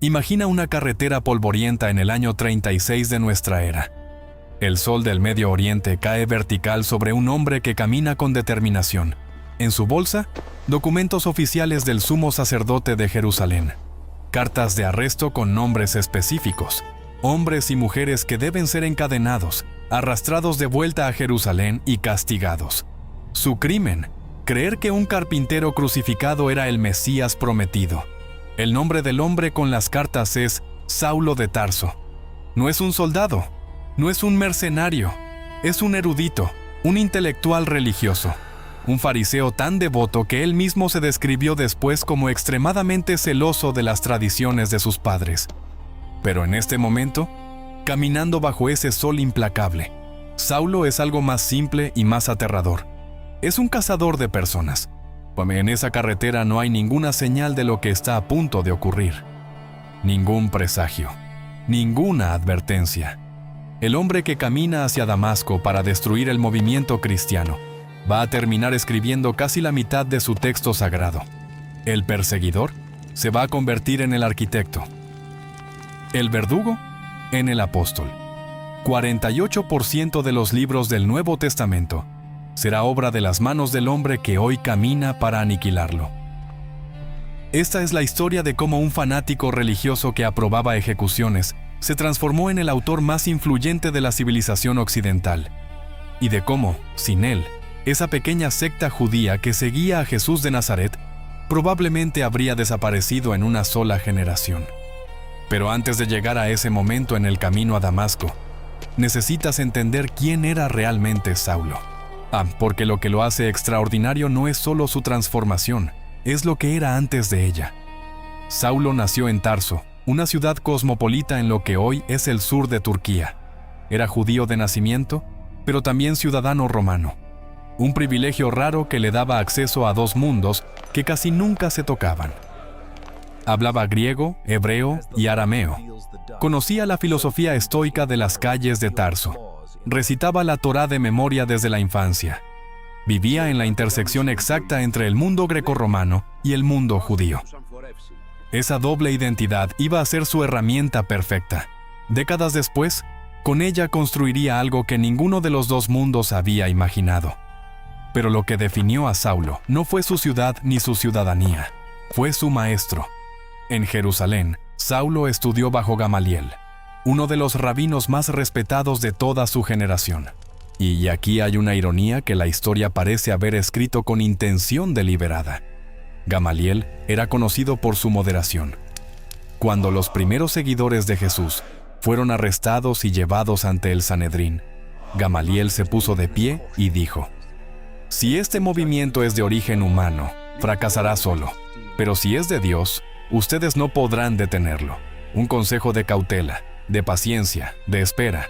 Imagina una carretera polvorienta en el año 36 de nuestra era. El sol del Medio Oriente cae vertical sobre un hombre que camina con determinación. En su bolsa, documentos oficiales del sumo sacerdote de Jerusalén. Cartas de arresto con nombres específicos. Hombres y mujeres que deben ser encadenados, arrastrados de vuelta a Jerusalén y castigados. Su crimen, creer que un carpintero crucificado era el Mesías prometido. El nombre del hombre con las cartas es Saulo de Tarso. No es un soldado, no es un mercenario, es un erudito, un intelectual religioso, un fariseo tan devoto que él mismo se describió después como extremadamente celoso de las tradiciones de sus padres. Pero en este momento, caminando bajo ese sol implacable, Saulo es algo más simple y más aterrador. Es un cazador de personas. En esa carretera no hay ninguna señal de lo que está a punto de ocurrir. Ningún presagio, ninguna advertencia. El hombre que camina hacia Damasco para destruir el movimiento cristiano va a terminar escribiendo casi la mitad de su texto sagrado. El perseguidor se va a convertir en el arquitecto. El verdugo en el apóstol. 48% de los libros del Nuevo Testamento será obra de las manos del hombre que hoy camina para aniquilarlo. Esta es la historia de cómo un fanático religioso que aprobaba ejecuciones se transformó en el autor más influyente de la civilización occidental, y de cómo, sin él, esa pequeña secta judía que seguía a Jesús de Nazaret probablemente habría desaparecido en una sola generación. Pero antes de llegar a ese momento en el camino a Damasco, necesitas entender quién era realmente Saulo. Porque lo que lo hace extraordinario no es solo su transformación, es lo que era antes de ella. Saulo nació en Tarso, una ciudad cosmopolita en lo que hoy es el sur de Turquía. Era judío de nacimiento, pero también ciudadano romano. Un privilegio raro que le daba acceso a dos mundos que casi nunca se tocaban. Hablaba griego, hebreo y arameo. Conocía la filosofía estoica de las calles de Tarso. Recitaba la Torá de memoria desde la infancia. Vivía en la intersección exacta entre el mundo grecorromano y el mundo judío. Esa doble identidad iba a ser su herramienta perfecta. Décadas después, con ella construiría algo que ninguno de los dos mundos había imaginado. Pero lo que definió a Saulo no fue su ciudad ni su ciudadanía, fue su maestro. En Jerusalén, Saulo estudió bajo Gamaliel, uno de los rabinos más respetados de toda su generación. Y aquí hay una ironía que la historia parece haber escrito con intención deliberada. Gamaliel era conocido por su moderación. Cuando los primeros seguidores de Jesús fueron arrestados y llevados ante el Sanedrín, Gamaliel se puso de pie y dijo: «Si este movimiento es de origen humano, fracasará solo, pero si es de Dios, ustedes no podrán detenerlo». Un consejo de cautela, de paciencia, de espera.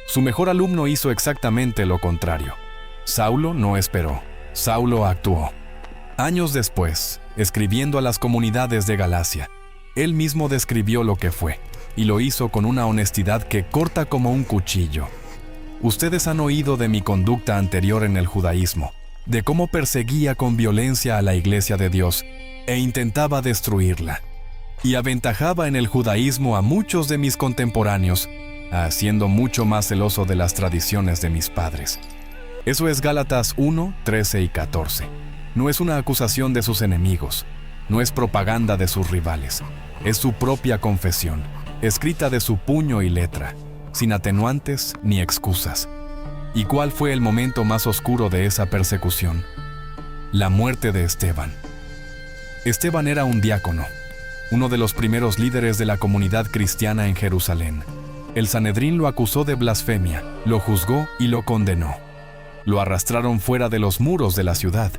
Su mejor alumno hizo exactamente lo contrario. Saulo no esperó, Saulo actuó. Años después, escribiendo a las comunidades de Galacia, él mismo describió lo que fue, y lo hizo con una honestidad que corta como un cuchillo. Ustedes han oído de mi conducta anterior en el judaísmo, de cómo perseguía con violencia a la iglesia de Dios e intentaba destruirla. Y aventajaba en el judaísmo a muchos de mis contemporáneos, siendo mucho más celoso de las tradiciones de mis padres. Eso es Gálatas 1, 13 y 14. No es una acusación de sus enemigos, no es propaganda de sus rivales, es su propia confesión, escrita de su puño y letra, sin atenuantes ni excusas. ¿Y cuál fue el momento más oscuro de esa persecución? La muerte de Esteban. Esteban era un diácono, uno de los primeros líderes de la comunidad cristiana en Jerusalén. El Sanedrín lo acusó de blasfemia, lo juzgó y lo condenó. Lo arrastraron fuera de los muros de la ciudad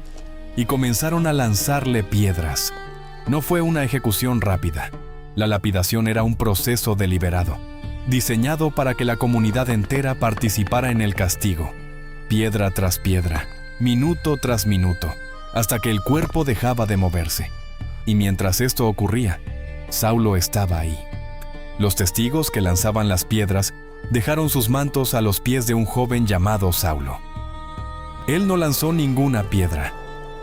y comenzaron a lanzarle piedras. No fue una ejecución rápida. La lapidación era un proceso deliberado, diseñado para que la comunidad entera participara en el castigo, piedra tras piedra, minuto tras minuto, hasta que el cuerpo dejaba de moverse. Y mientras esto ocurría, Saulo estaba ahí. Los testigos que lanzaban las piedras dejaron sus mantos a los pies de un joven llamado Saulo. Él no lanzó ninguna piedra,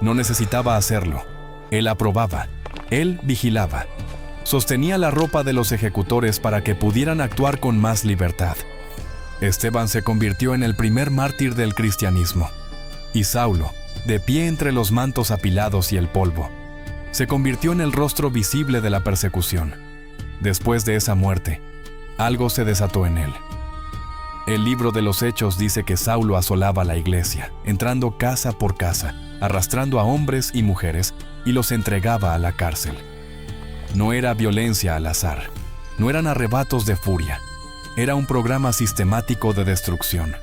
no necesitaba hacerlo. Él aprobaba, él vigilaba. sostenía la ropa de los ejecutores para que pudieran actuar con más libertad. Esteban se convirtió en el primer mártir del cristianismo, y Saulo, de pie entre los mantos apilados y el polvo, se convirtió en el rostro visible de la persecución. Después de esa muerte, algo se desató en él. El libro de los Hechos dice que Saulo asolaba la iglesia, entrando casa por casa, arrastrando a hombres y mujeres, y los entregaba a la cárcel. No era violencia al azar, no eran arrebatos de furia, era un programa sistemático de destrucción.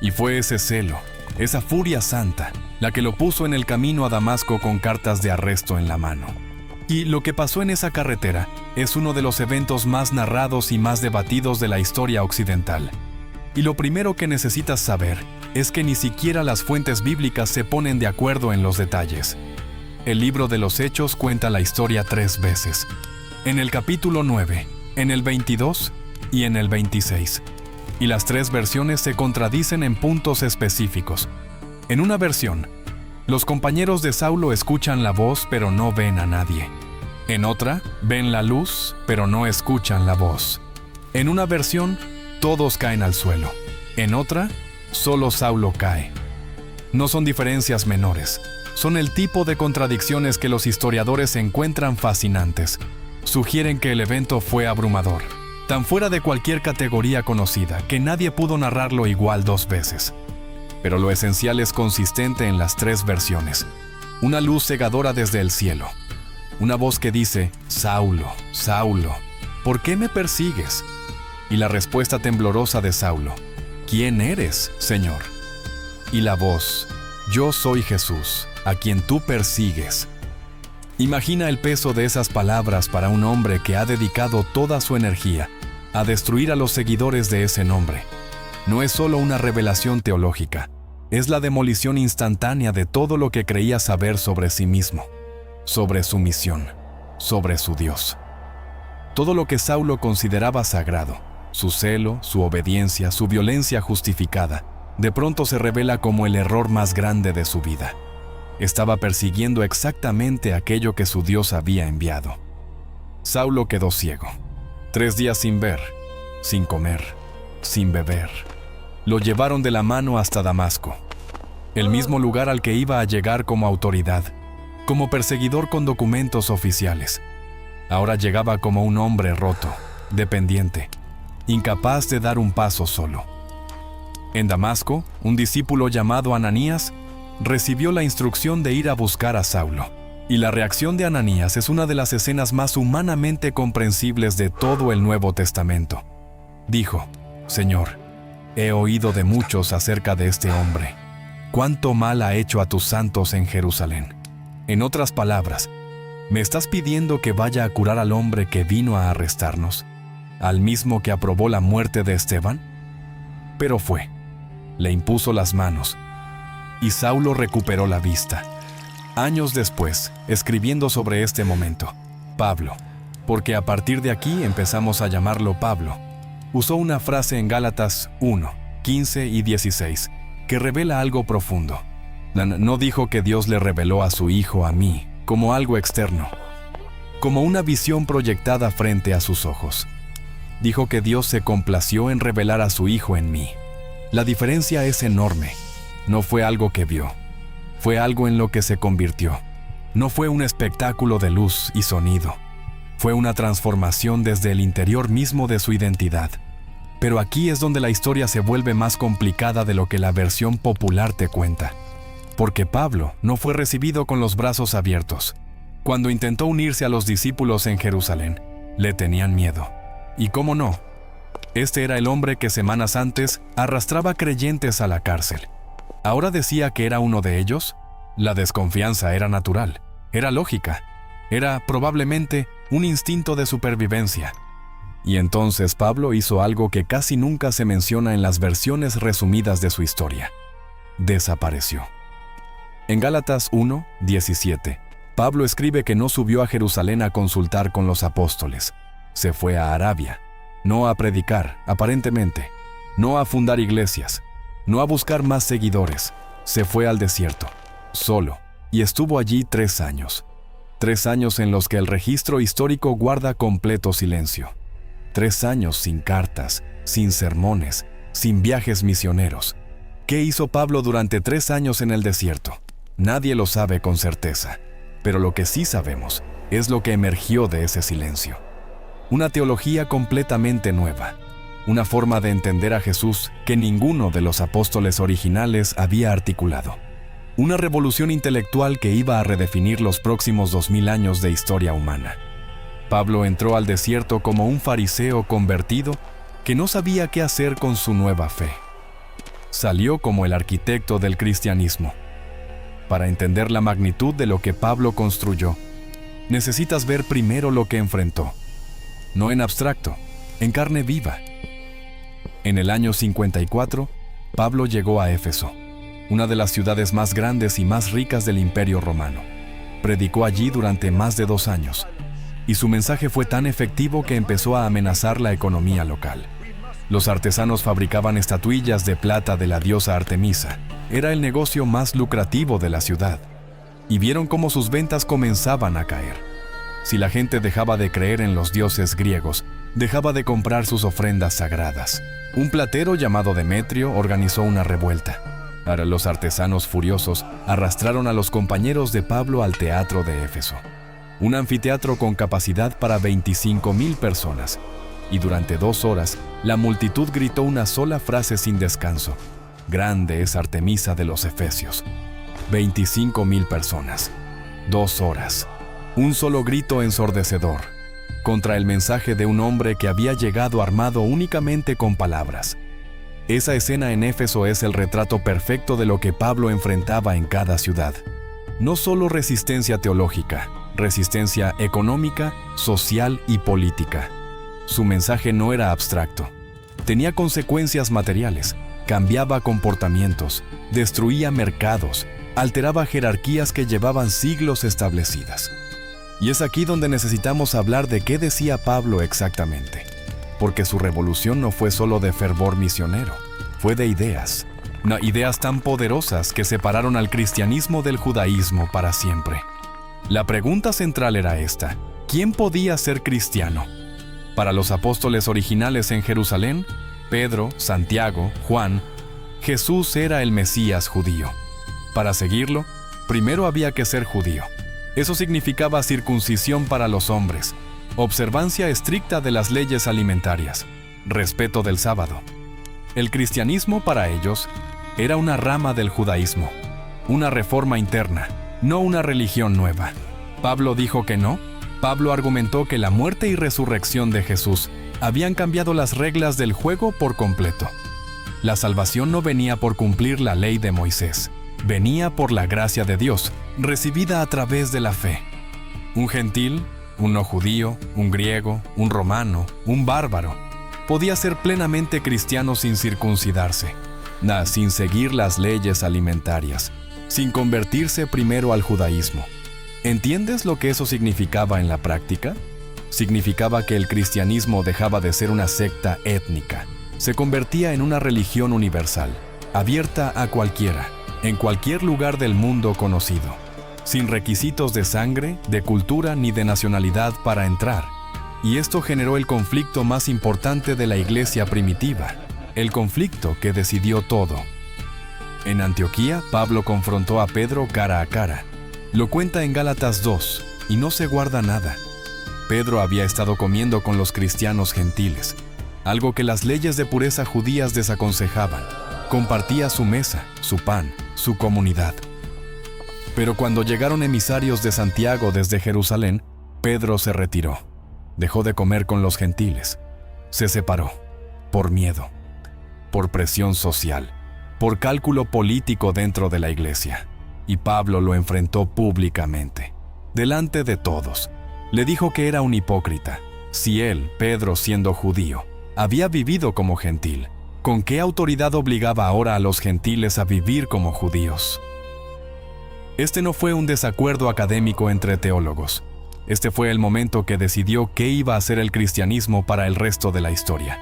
Y fue ese celo, esa furia santa, la que lo puso en el camino a Damasco con cartas de arresto en la mano. Y lo que pasó en esa carretera es uno de los eventos más narrados y más debatidos de la historia occidental. Y lo primero que necesitas saber es que ni siquiera las fuentes bíblicas se ponen de acuerdo en los detalles. El libro de los Hechos cuenta la historia 3 veces. En el capítulo 9, en el 22 y en el 26. Y las 3 versiones se contradicen en puntos específicos. En una versión, los compañeros de Saulo escuchan la voz pero no ven a nadie. En otra, ven la luz pero no escuchan la voz. En una versión, todos caen al suelo. En otra, solo Saulo cae. No son diferencias menores. Son el tipo de contradicciones que los historiadores encuentran fascinantes. Sugieren que el evento fue abrumador, tan fuera de cualquier categoría conocida, que nadie pudo narrarlo igual 2 veces. Pero lo esencial es consistente en las 3 versiones. Una luz cegadora desde el cielo. Una voz que dice, Saulo, Saulo, ¿por qué me persigues? Y la respuesta temblorosa de Saulo, ¿quién eres, Señor? Y la voz, yo soy Jesús, a quien tú persigues. Imagina el peso de esas palabras para un hombre que ha dedicado toda su energía a destruir a los seguidores de ese nombre. No es solo una revelación teológica, es la demolición instantánea de todo lo que creía saber sobre sí mismo, sobre su misión, sobre su Dios. Todo lo que Saulo consideraba sagrado, su celo, su obediencia, su violencia justificada, de pronto se revela como el error más grande de su vida. Estaba persiguiendo exactamente aquello que su Dios había enviado. Saulo quedó ciego. 3 días sin ver, sin comer, sin beber. Lo llevaron de la mano hasta Damasco, el mismo lugar al que iba a llegar como autoridad, como perseguidor con documentos oficiales. Ahora llegaba como un hombre roto, dependiente, incapaz de dar un paso solo. En Damasco, un discípulo llamado Ananías recibió la instrucción de ir a buscar a Saulo. Y la reacción de Ananías es una de las escenas más humanamente comprensibles de todo el Nuevo Testamento. Dijo, Señor, he oído de muchos acerca de este hombre. ¿Cuánto mal ha hecho a tus santos en Jerusalén? En otras palabras, ¿me estás pidiendo que vaya a curar al hombre que vino a arrestarnos? ¿Al mismo que aprobó la muerte de Esteban? Pero fue. Le impuso las manos, y Saulo recuperó la vista. Años después, escribiendo sobre este momento, Pablo, porque a partir de aquí empezamos a llamarlo Pablo, usó una frase en Gálatas 1, 15 y 16, que revela algo profundo. No dijo que Dios le reveló a su Hijo a mí, como algo externo, como una visión proyectada frente a sus ojos. Dijo que Dios se complació en revelar a su Hijo en mí. La diferencia es enorme. No fue algo que vio, fue algo en lo que se convirtió. No fue un espectáculo de luz y sonido. Fue una transformación desde el interior mismo de su identidad. Pero aquí es donde la historia se vuelve más complicada de lo que la versión popular te cuenta. Porque Pablo no fue recibido con los brazos abiertos. Cuando intentó unirse a los discípulos en Jerusalén, le tenían miedo. ¿Y cómo no? Este era el hombre que semanas antes arrastraba creyentes a la cárcel. ¿Ahora decía que era uno de ellos? La desconfianza era natural, era lógica, era probablemente un instinto de supervivencia. Y entonces Pablo hizo algo que casi nunca se menciona en las versiones resumidas de su historia. Desapareció. En Gálatas 1, 17, Pablo escribe que no subió a Jerusalén a consultar con los apóstoles. Se fue a Arabia, no a predicar, aparentemente, no a fundar iglesias, no a buscar más seguidores. Se fue al desierto, solo, y estuvo allí 3 años. 3 años en los que el registro histórico guarda completo silencio. 3 años sin cartas, sin sermones, sin viajes misioneros. ¿Qué hizo Pablo durante 3 años en el desierto? Nadie lo sabe con certeza, pero lo que sí sabemos es lo que emergió de ese silencio. Una teología completamente nueva, una forma de entender a Jesús que ninguno de los apóstoles originales había articulado. Una revolución intelectual que iba a redefinir los próximos 2000 años de historia humana. Pablo entró al desierto como un fariseo convertido que no sabía qué hacer con su nueva fe. Salió como el arquitecto del cristianismo. Para entender la magnitud de lo que Pablo construyó, necesitas ver primero lo que enfrentó. No en abstracto, en carne viva. En el año 54, Pablo llegó a Éfeso, una de las ciudades más grandes y más ricas del Imperio Romano. Predicó allí durante más de 2 años, y su mensaje fue tan efectivo que empezó a amenazar la economía local. Los artesanos fabricaban estatuillas de plata de la diosa Artemisa. Era el negocio más lucrativo de la ciudad, y vieron cómo sus ventas comenzaban a caer. Si la gente dejaba de creer en los dioses griegos, dejaba de comprar sus ofrendas sagradas. Un platero llamado Demetrio organizó una revuelta. Ahora los artesanos furiosos arrastraron a los compañeros de Pablo al teatro de Éfeso, un anfiteatro con capacidad para 25,000 personas, y durante 2 horas la multitud gritó una sola frase sin descanso: «Grande es Artemisa de los Efesios». 25,000 personas, 2 horas, un solo grito ensordecedor, contra el mensaje de un hombre que había llegado armado únicamente con palabras. Esa escena en Éfeso es el retrato perfecto de lo que Pablo enfrentaba en cada ciudad. No solo resistencia teológica, resistencia económica, social y política. Su mensaje no era abstracto. Tenía consecuencias materiales, cambiaba comportamientos, destruía mercados, alteraba jerarquías que llevaban siglos establecidas. Y es aquí donde necesitamos hablar de qué decía Pablo exactamente, porque su revolución no fue solo de fervor misionero, fue de ideas. Ideas tan poderosas que separaron al cristianismo del judaísmo para siempre. La pregunta central era esta: ¿quién podía ser cristiano? Para los apóstoles originales en Jerusalén, Pedro, Santiago, Juan, Jesús era el Mesías judío. Para seguirlo, primero había que ser judío. Eso significaba circuncisión para los hombres, observancia estricta de las leyes alimentarias, respeto del sábado. El cristianismo para ellos era una rama del judaísmo, una reforma interna, no una religión nueva. Pablo dijo que no. Pablo argumentó que la muerte y resurrección de Jesús habían cambiado las reglas del juego por completo. La salvación no venía por cumplir la ley de Moisés, venía por la gracia de Dios, recibida a través de la fe. Un gentil, un no judío, un griego, un romano, un bárbaro, podía ser plenamente cristiano sin circuncidarse, sin seguir las leyes alimentarias, sin convertirse primero al judaísmo. ¿Entiendes lo que eso significaba en la práctica? Significaba que el cristianismo dejaba de ser una secta étnica, se convertía en una religión universal, abierta a cualquiera, en cualquier lugar del mundo conocido, sin requisitos de sangre, de cultura ni de nacionalidad para entrar. Y esto generó el conflicto más importante de la iglesia primitiva, el conflicto que decidió todo. En Antioquía, Pablo confrontó a Pedro cara a cara. Lo cuenta en Gálatas 2, y no se guarda nada. Pedro había estado comiendo con los cristianos gentiles, algo que las leyes de pureza judías desaconsejaban. Compartía su mesa, su pan, su comunidad. Pero cuando llegaron emisarios de Santiago desde Jerusalén, Pedro se retiró. Dejó de comer con los gentiles. Se separó, por miedo, por presión social, por cálculo político dentro de la iglesia. Y Pablo lo enfrentó públicamente, delante de todos. Le dijo que era un hipócrita. Si él, Pedro, siendo judío, había vivido como gentil, ¿con qué autoridad obligaba ahora a los gentiles a vivir como judíos? Este no fue un desacuerdo académico entre teólogos. Este fue el momento que decidió qué iba a ser el cristianismo para el resto de la historia.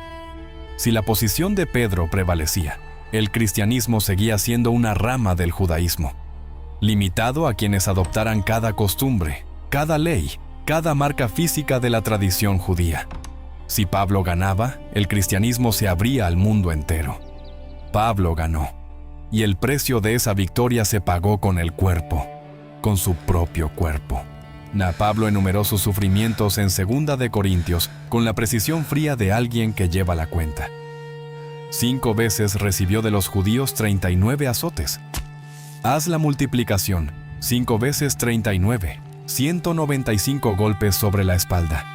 Si la posición de Pedro prevalecía, el cristianismo seguía siendo una rama del judaísmo, limitado a quienes adoptaran cada costumbre, cada ley, cada marca física de la tradición judía. Si Pablo ganaba, el cristianismo se abría al mundo entero. Pablo ganó, y el precio de esa victoria se pagó con el cuerpo, con su propio cuerpo. Pablo enumeró sus sufrimientos en 2 de Corintios con la precisión fría de alguien que lleva la cuenta. 5 veces recibió de los judíos 39 azotes. Haz la multiplicación, 5 veces 39, 195 golpes sobre la espalda.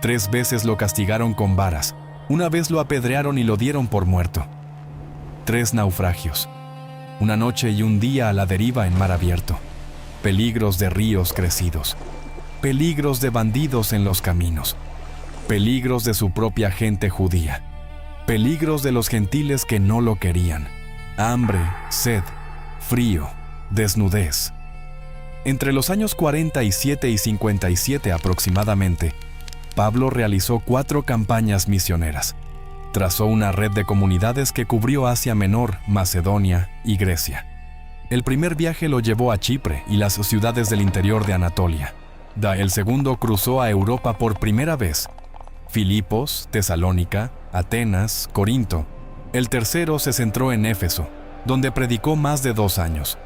3 veces lo castigaron con varas, 1 vez lo apedrearon y lo dieron por muerto. 3 naufragios, 1 noche y 1 día a la deriva en mar abierto. Peligros de ríos crecidos, peligros de bandidos en los caminos, peligros de su propia gente judía, peligros de los gentiles que no lo querían, hambre, sed, frío, desnudez. Entre los años 47 y 57 aproximadamente, Pablo realizó 4 campañas misioneras. Trazó una red de comunidades que cubrió Asia Menor, Macedonia y Grecia. El primer viaje lo llevó a Chipre y las ciudades del interior de Anatolia. El segundo cruzó a Europa por primera vez: Filipos, Tesalónica, Atenas, Corinto. El tercero se centró en Éfeso, donde predicó más de 2 años.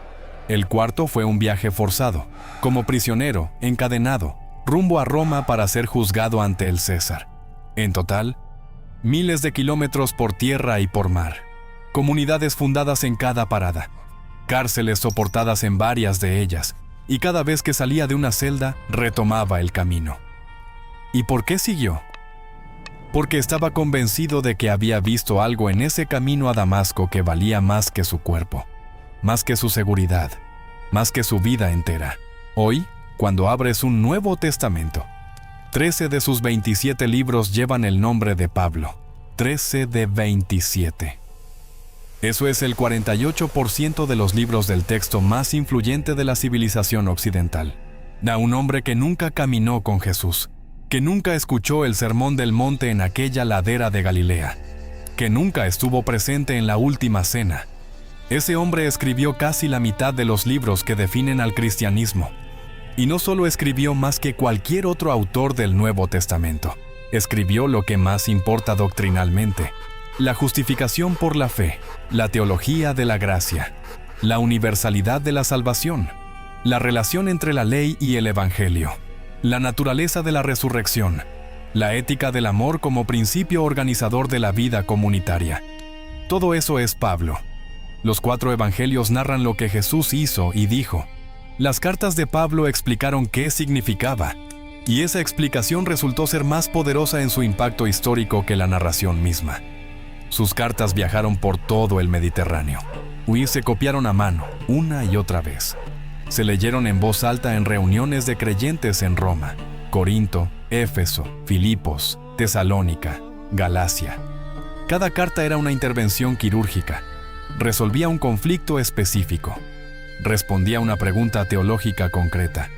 El cuarto fue un viaje forzado, como prisionero, encadenado, rumbo a Roma para ser juzgado ante el César. En total, miles de kilómetros por tierra y por mar, comunidades fundadas en cada parada, cárceles soportadas en varias de ellas, y cada vez que salía de una celda, retomaba el camino. ¿Y por qué siguió? Porque estaba convencido de que había visto algo en ese camino a Damasco que valía más que su cuerpo, más que su seguridad, más que su vida entera. Hoy, cuando abres un Nuevo Testamento, 13 de sus 27 libros llevan el nombre de Pablo. 13 de 27. Eso es el 48% de los libros del texto más influyente de la civilización occidental. A un hombre que nunca caminó con Jesús, que nunca escuchó el sermón del monte en aquella ladera de Galilea, que nunca estuvo presente en la última cena. Ese hombre escribió casi la mitad de los libros que definen al cristianismo. Y no solo escribió más que cualquier otro autor del Nuevo Testamento, escribió lo que más importa doctrinalmente: la justificación por la fe, la teología de la gracia, la universalidad de la salvación, la relación entre la ley y el evangelio, la naturaleza de la resurrección, la ética del amor como principio organizador de la vida comunitaria. Todo eso es Pablo. Los 4 evangelios narran lo que Jesús hizo y dijo. Las cartas de Pablo explicaron qué significaba, y esa explicación resultó ser más poderosa en su impacto histórico que la narración misma. Sus cartas viajaron por todo el Mediterráneo. Se copiaron a mano, una y otra vez. Se leyeron en voz alta en reuniones de creyentes en Roma, Corinto, Éfeso, Filipos, Tesalónica, Galacia. Cada carta era una intervención quirúrgica. Resolvía un conflicto específico. Respondía a una pregunta teológica concreta.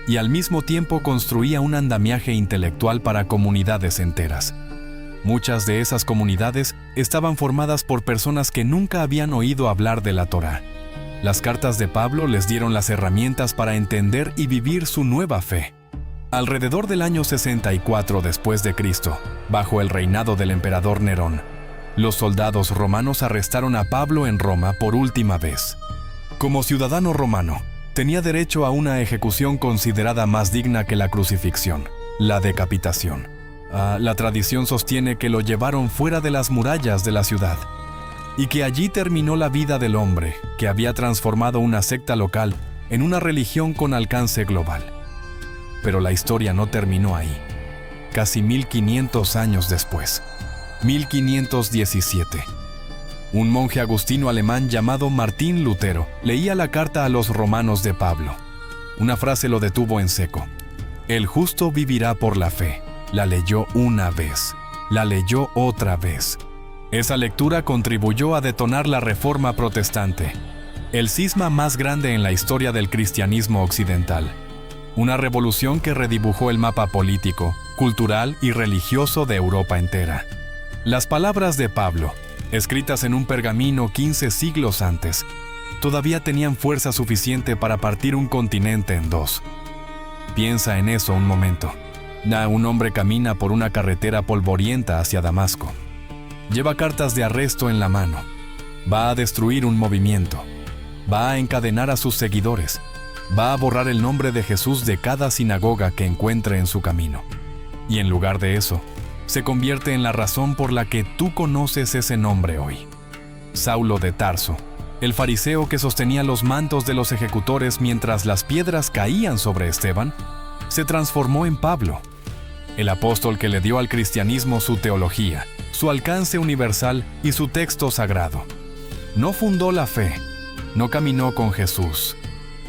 Y al mismo tiempo construía un andamiaje intelectual para comunidades enteras. Muchas de esas comunidades estaban formadas por personas que nunca habían oído hablar de la Torá. Las cartas de Pablo les dieron las herramientas para entender y vivir su nueva fe. Alrededor del año 64 después de Cristo, bajo el reinado del emperador Nerón, los soldados romanos arrestaron a Pablo en Roma por última vez. Como ciudadano romano, tenía derecho a una ejecución considerada más digna que la crucifixión, la decapitación. La tradición sostiene que lo llevaron fuera de las murallas de la ciudad y que allí terminó la vida del hombre que había transformado una secta local en una religión con alcance global. Pero la historia no terminó ahí. Casi 1500 años después, 1517, un monje agustino alemán llamado Martín Lutero leía la carta a los romanos de Pablo. Una frase lo detuvo en seco. El justo vivirá por la fe. La leyó una vez, la leyó otra vez. Esa lectura contribuyó a detonar la Reforma Protestante, el cisma más grande en la historia del cristianismo occidental. Una revolución que redibujó el mapa político, cultural y religioso de Europa entera. Las palabras de Pablo, escritas en un pergamino 15 siglos antes, todavía tenían fuerza suficiente para partir un continente en 2. Piensa en eso un momento. Un hombre camina por una carretera polvorienta hacia Damasco. Lleva cartas de arresto en la mano. Va a destruir un movimiento. Va a encadenar a sus seguidores. Va a borrar el nombre de Jesús de cada sinagoga que encuentre en su camino. Y en lugar de eso, se convierte en la razón por la que tú conoces ese nombre hoy. Saulo de Tarso, el fariseo que sostenía los mantos de los ejecutores mientras las piedras caían sobre Esteban, se transformó en Pablo, el apóstol que le dio al cristianismo su teología, su alcance universal y su texto sagrado. No fundó la fe, no caminó con Jesús,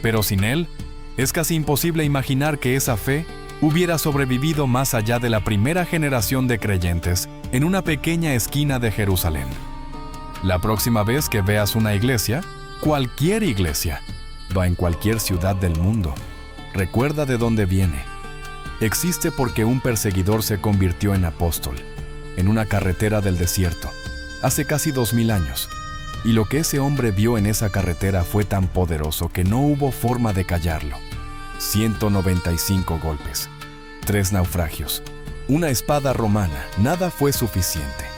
pero sin él, es casi imposible imaginar que esa fe hubiera sobrevivido más allá de la primera generación de creyentes en una pequeña esquina de Jerusalén. La próxima vez que veas una iglesia, cualquier iglesia, va en cualquier ciudad del mundo, recuerda de dónde viene. Existe porque un perseguidor se convirtió en apóstol, en una carretera del desierto, hace casi 2000 años. Y lo que ese hombre vio en esa carretera fue tan poderoso que no hubo forma de callarlo. 195 golpes, 3 naufragios, una espada romana, nada fue suficiente.